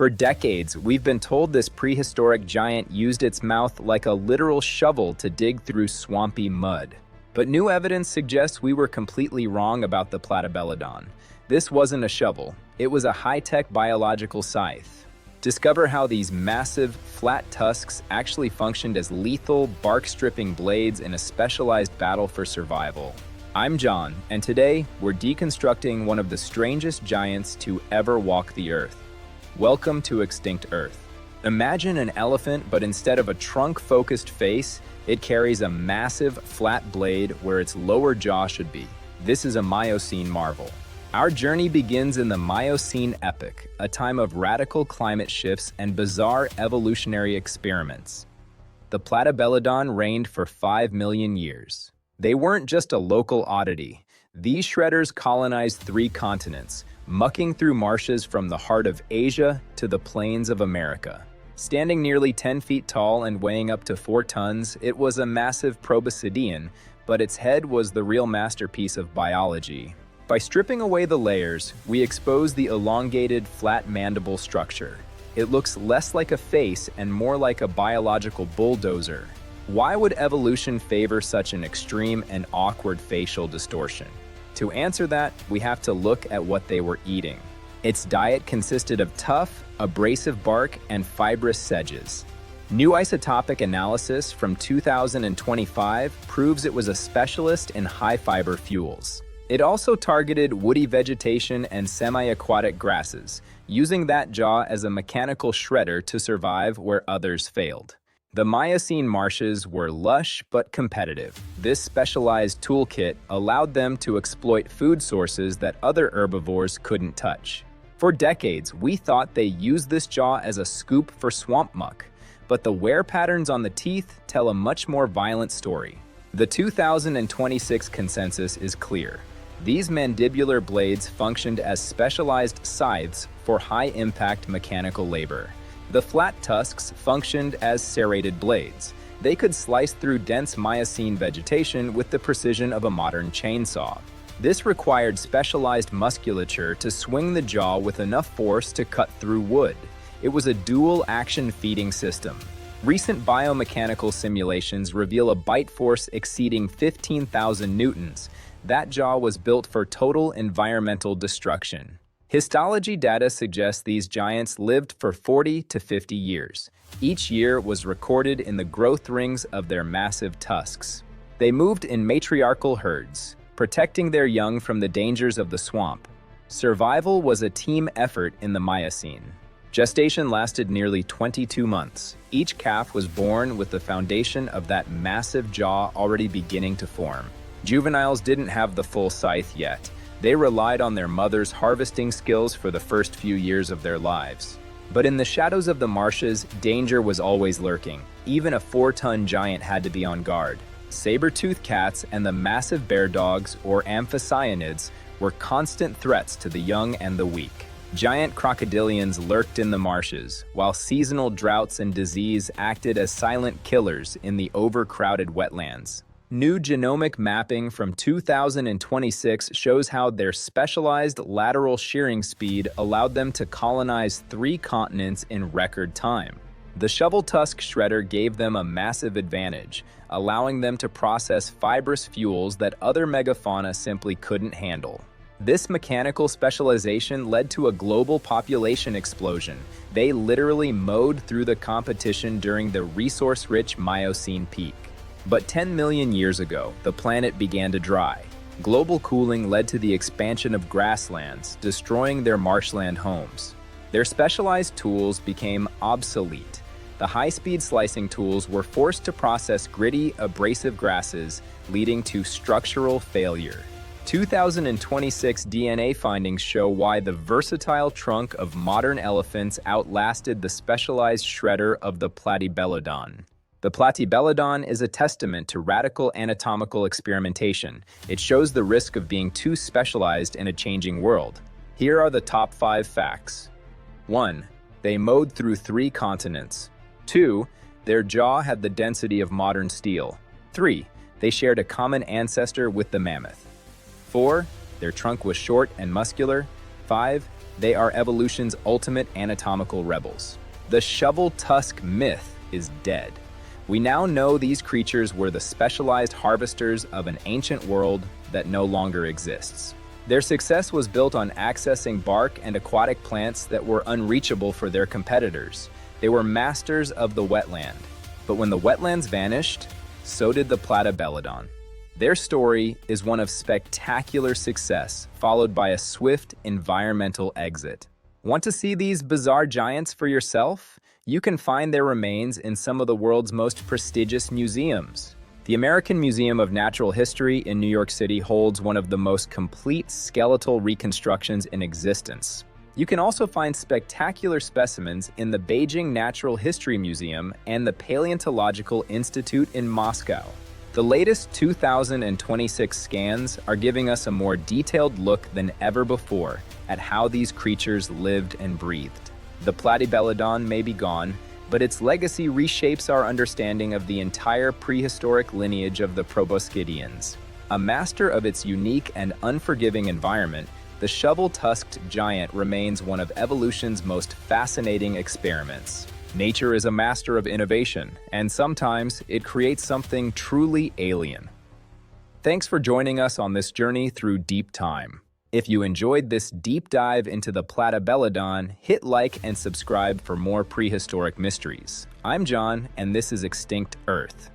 For decades, we've been told this prehistoric giant used its mouth like a literal shovel to dig through swampy mud. But new evidence suggests we were completely wrong about the Platybelodon. This wasn't a shovel, it was a high-tech biological scythe. Discover how these massive, flat tusks actually functioned as lethal, bark-stripping blades in a specialized battle for survival. I'm John, and today we're deconstructing one of the strangest giants to ever walk the earth. Welcome to Extinct Earth. Imagine an elephant, but instead of a trunk-focused face, it carries a massive, flat blade where its lower jaw should be. This is a Miocene marvel. Our journey begins in the Miocene epoch, a time of radical climate shifts and bizarre evolutionary experiments. The Platybelodon reigned for 5 million years. They weren't just a local oddity. These shredders colonized 3 continents, mucking through marshes from the heart of Asia to the plains of America. Standing nearly 10 feet tall and weighing up to 4 tons, it was a massive proboscidean, but its head was the real masterpiece of biology. By stripping away the layers, we expose the elongated, flat mandible structure. It looks less like a face and more like a biological bulldozer. Why would evolution favor such an extreme and awkward facial distortion? To answer that, we have to look at what they were eating. Its diet consisted of tough, abrasive bark and fibrous sedges. New isotopic analysis from 2025 proves it was a specialist in high-fiber fuels. It also targeted woody vegetation and semi-aquatic grasses, using that jaw as a mechanical shredder to survive where others failed. The Miocene marshes were lush but competitive. This specialized toolkit allowed them to exploit food sources that other herbivores couldn't touch. For decades, we thought they used this jaw as a scoop for swamp muck, but the wear patterns on the teeth tell a much more violent story. The 2026 consensus is clear. These mandibular blades functioned as specialized scythes for high-impact mechanical labor. The flat tusks functioned as serrated blades. They could slice through dense Miocene vegetation with the precision of a modern chainsaw. This required specialized musculature to swing the jaw with enough force to cut through wood. It was a dual-action feeding system. Recent biomechanical simulations reveal a bite force exceeding 15,000 newtons. That jaw was built for total environmental destruction. Histology data suggests these giants lived for 40 to 50 years. Each year was recorded in the growth rings of their massive tusks. They moved in matriarchal herds, protecting their young from the dangers of the swamp. Survival was a team effort in the Miocene. Gestation lasted nearly 22 months. Each calf was born with the foundation of that massive jaw already beginning to form. Juveniles didn't have the full scythe yet. They relied on their mother's harvesting skills for the first few years of their lives. But in the shadows of the marshes, danger was always lurking. Even a 4-ton giant had to be on guard. Saber-toothed cats and the massive bear dogs, or amphicyonids, were constant threats to the young and the weak. Giant crocodilians lurked in the marshes, while seasonal droughts and disease acted as silent killers in the overcrowded wetlands. New genomic mapping from 2026 shows how their specialized lateral shearing speed allowed them to colonize 3 continents in record time. The shovel-tusk shredder gave them a massive advantage, allowing them to process fibrous fuels that other megafauna simply couldn't handle. This mechanical specialization led to a global population explosion. They literally mowed through the competition during the resource-rich Miocene peak. But 10 million years ago, the planet began to dry. Global cooling led to the expansion of grasslands, destroying their marshland homes. Their specialized tools became obsolete. The high-speed slicing tools were forced to process gritty, abrasive grasses, leading to structural failure. 2026 DNA findings show why the versatile trunk of modern elephants outlasted the specialized shredder of the Platybelodon. The Platybelodon is a testament to radical anatomical experimentation. It shows the risk of being too specialized in a changing world. Here are the top 5 facts. 1. They mowed through 3 continents. 2. Their jaw had the density of modern steel. 3. They shared a common ancestor with the mammoth. 4. Their trunk was short and muscular. 5, they are evolution's ultimate anatomical rebels. The shovel-tusk myth is dead. We now know these creatures were the specialized harvesters of an ancient world that no longer exists. Their success was built on accessing bark and aquatic plants that were unreachable for their competitors. They were masters of the wetland. But when the wetlands vanished, so did the Platybelodon. Their story is one of spectacular success, followed by a swift environmental exit. Want to see these bizarre giants for yourself? You can find their remains in some of the world's most prestigious museums. The American Museum of Natural History in New York City holds one of the most complete skeletal reconstructions in existence. You can also find spectacular specimens in the Beijing Natural History Museum and the Paleontological Institute in Moscow. The latest 2026 scans are giving us a more detailed look than ever before at how these creatures lived and breathed. The Platybelodon may be gone, but its legacy reshapes our understanding of the entire prehistoric lineage of the proboscideans. A master of its unique and unforgiving environment, the shovel-tusked giant remains one of evolution's most fascinating experiments. Nature is a master of innovation, and sometimes it creates something truly alien. Thanks for joining us on this journey through deep time. If you enjoyed this deep dive into the Platybelodon, hit like and subscribe for more prehistoric mysteries. I'm John, and this is Extinct Earth.